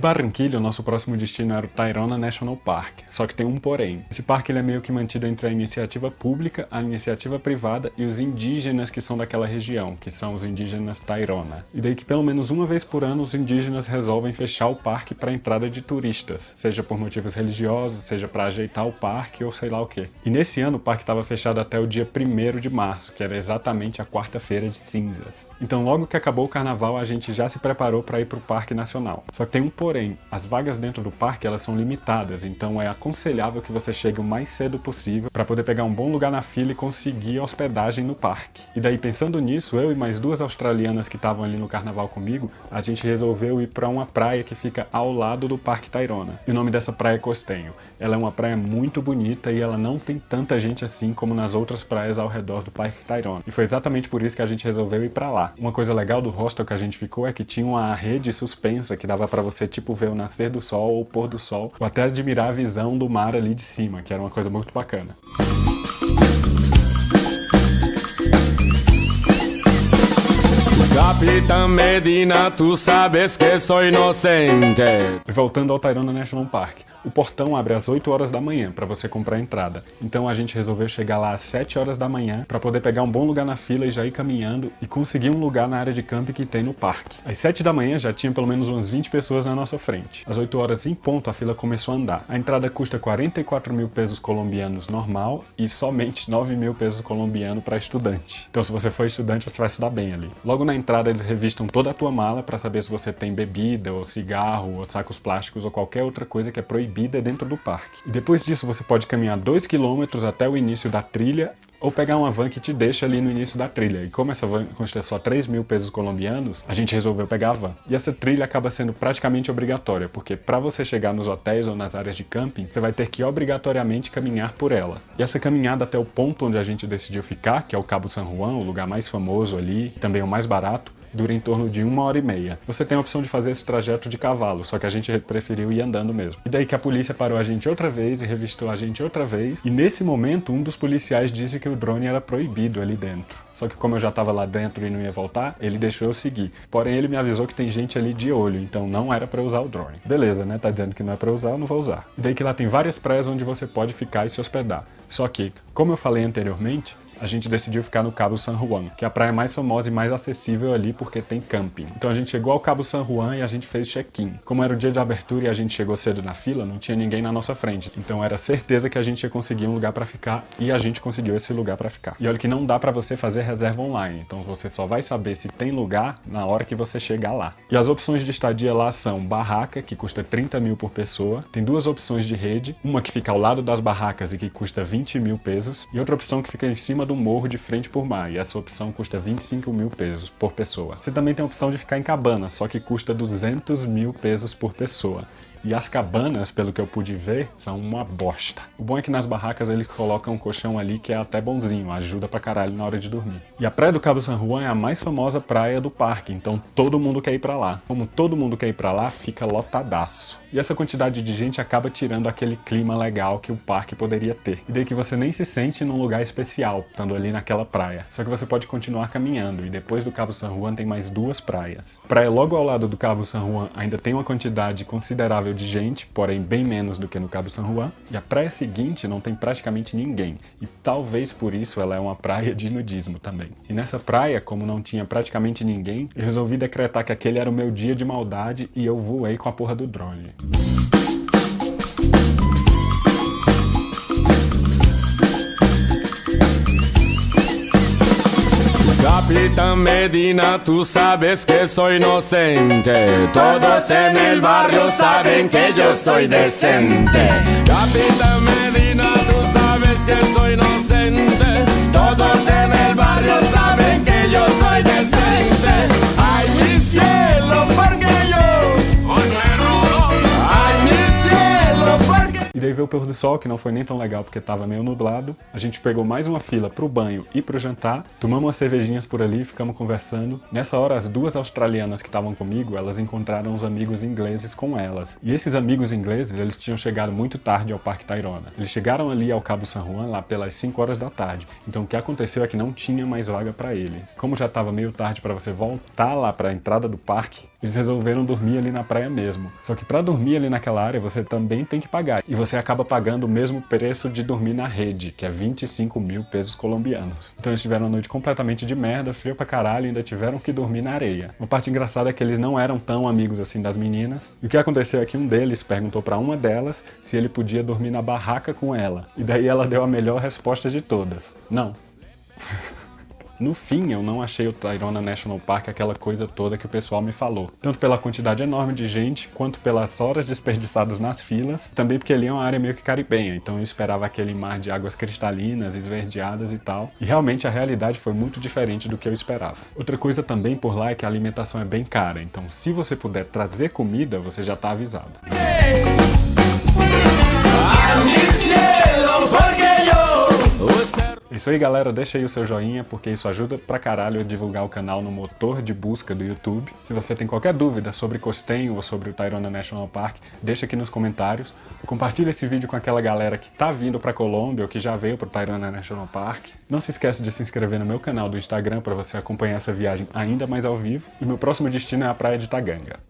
Barranquilla, o nosso próximo destino era o Tayrona National Park, só que tem um porém. Esse parque ele é meio que mantido entre a iniciativa pública, a iniciativa privada e os indígenas que são daquela região, que são os indígenas Tayrona. E daí que pelo menos uma vez por ano os indígenas resolvem fechar o parque para a entrada de turistas, seja por motivos religiosos, seja para ajeitar o parque ou sei lá o que. E nesse ano o parque estava fechado até o dia 1º de março, que era exatamente a quarta-feira de cinzas. Então logo que acabou o carnaval a gente já se preparou para ir para o Parque Nacional. Só que tem um porém, as vagas dentro do parque elas são limitadas, então é aconselhável que você chegue o mais cedo possível para poder pegar um bom lugar na fila e conseguir hospedagem no parque. E daí pensando nisso, eu e mais 2 australianas que estavam ali no carnaval comigo, a gente resolveu ir para uma praia que fica ao lado do Parque Tayrona. E o nome dessa praia é Costeño. Ela é uma praia muito bonita e ela não tem tanta gente assim como nas outras praias ao redor do Parque Tayrona. E foi exatamente por isso que a gente resolveu ir para lá. Uma coisa legal do hostel que a gente ficou é que tinha uma rede suspensa que dava para você tipo ver o nascer do sol ou o pôr do sol, ou até admirar a visão do mar ali de cima, que era uma coisa muito bacana. Capitán Medina, tú sabes que soy inocente. Voltando ao Tayrona National Park, o portão abre às 8 horas da manhã para você comprar a entrada. Então a gente resolveu chegar lá às 7 horas da manhã para poder pegar um bom lugar na fila e já ir caminhando e conseguir um lugar na área de camping que tem no parque. Às 7 da manhã já tinha pelo menos umas 20 pessoas na nossa frente. Às 8 horas em ponto a fila começou a andar. A entrada custa 44 mil pesos colombianos normal e somente 9 mil pesos colombianos para estudante. Então se você for estudante você vai se dar bem ali. Logo na entrada eles revistam toda a tua mala para saber se você tem bebida ou cigarro ou sacos plásticos ou qualquer outra coisa que é proibida dentro do parque. E depois disso você pode caminhar 2 km até o início da trilha ou pegar uma van que te deixa ali no início da trilha. E como essa van custa só 3 mil pesos colombianos, a gente resolveu pegar a van. E essa trilha acaba sendo praticamente obrigatória, porque para você chegar nos hotéis ou nas áreas de camping, você vai ter que obrigatoriamente caminhar por ela. E essa caminhada até o ponto onde a gente decidiu ficar, que é o Cabo San Juan, o lugar mais famoso ali, e também o mais barato, dura em torno de 1h30. Você tem a opção de fazer esse trajeto de cavalo, só que a gente preferiu ir andando mesmo. E daí que a polícia parou a gente outra vez e revistou a gente outra vez, e nesse momento um dos policiais disse que o drone era proibido ali dentro. Só que como eu já estava lá dentro e não ia voltar, ele deixou eu seguir. Porém ele me avisou que tem gente ali de olho, então não era pra usar o drone. Beleza, né? Tá dizendo que não é pra usar, eu não vou usar. E daí que lá tem várias praias onde você pode ficar e se hospedar. Só que, como eu falei anteriormente, a gente decidiu ficar no Cabo San Juan, que é a praia mais famosa e mais acessível ali porque tem camping. Então a gente chegou ao Cabo San Juan e a gente fez check-in. Como era o dia de abertura e a gente chegou cedo na fila, não tinha ninguém na nossa frente. Então era certeza que a gente ia conseguir um lugar pra ficar e a gente conseguiu esse lugar pra ficar. E olha que não dá pra você fazer reserva online, então você só vai saber se tem lugar na hora que você chegar lá. E as opções de estadia lá são barraca, que custa 30 mil por pessoa, tem 2 opções de rede, uma que fica ao lado das barracas e que custa 20 mil pesos, e outra opção que fica em cima do morro de frente por mar, e essa opção custa 25 mil pesos por pessoa. Você também tem a opção de ficar em cabana, só que custa 200 mil pesos por pessoa. E as cabanas, pelo que eu pude ver, são uma bosta. O bom é que nas barracas eles colocam um colchão ali que é até bonzinho, ajuda pra caralho na hora de dormir. E a praia do Cabo San Juan é a mais famosa praia do parque, então todo mundo quer ir pra lá. Como todo mundo quer ir pra lá, fica lotadaço. E essa quantidade de gente acaba tirando aquele clima legal que o parque poderia ter. E daí que você nem se sente num lugar especial, estando ali naquela praia. Só que você pode continuar caminhando, e depois do Cabo San Juan tem mais 2 praias. A praia logo ao lado do Cabo San Juan ainda tem uma quantidade considerável de gente, porém bem menos do que no Cabo San Juan, e a praia seguinte não tem praticamente ninguém, e talvez por isso ela é uma praia de nudismo também. E nessa praia, como não tinha praticamente ninguém, eu resolvi decretar que aquele era o meu dia de maldade e eu voei com a porra do drone. Capitán Medina, tú sabes que soy inocente. Todos en el barrio saben que yo soy decente. Capitán Medina, tú sabes que soy inocente. Todos en el barrio saben que yo soy decente. Ay, mi cielo, porque yo hoy me robo. Ay, mi cielo, porque... E daí ver o pôr do sol, que não foi nem tão legal porque tava meio nublado. A gente pegou mais uma fila pro banho e pro jantar, tomamos umas cervejinhas por ali, ficamos conversando. Nessa hora, as duas australianas que estavam comigo, elas encontraram uns amigos ingleses com elas. E esses amigos ingleses, eles tinham chegado muito tarde ao Parque Tayrona. Eles chegaram ali ao Cabo San Juan lá pelas 5 horas da tarde. Então o que aconteceu é que não tinha mais vaga para eles. Como já estava meio tarde para você voltar lá para a entrada do parque, eles resolveram dormir ali na praia mesmo. Só que para dormir ali naquela área você também tem que pagar. E você acaba pagando o mesmo preço de dormir na rede, que é 25 mil pesos colombianos. Então eles tiveram uma noite completamente de merda, frio pra caralho, e ainda tiveram que dormir na areia. Uma parte engraçada é que eles não eram tão amigos assim das meninas. E o que aconteceu é que um deles perguntou para uma delas se ele podia dormir na barraca com ela. E daí ela deu a melhor resposta de todas: não. No fim, eu não achei o Tayrona National Park aquela coisa toda que o pessoal me falou. Tanto pela quantidade enorme de gente, quanto pelas horas desperdiçadas nas filas, também porque ali é uma área meio que caribenha, então eu esperava aquele mar de águas cristalinas, esverdeadas e tal. E realmente a realidade foi muito diferente do que eu esperava. Outra coisa também por lá é que a alimentação é bem cara, então se você puder trazer comida, você já tá avisado. É isso aí, galera, deixa aí o seu joinha, porque isso ajuda pra caralho a divulgar o canal no motor de busca do YouTube. Se você tem qualquer dúvida sobre Costenho ou sobre o Tayrona National Park, deixa aqui nos comentários. Compartilha esse vídeo com aquela galera que tá vindo pra Colômbia ou que já veio pro Tayrona National Park. Não se esqueça de se inscrever no meu canal do Instagram pra você acompanhar essa viagem ainda mais ao vivo. E meu próximo destino é a praia de Taganga.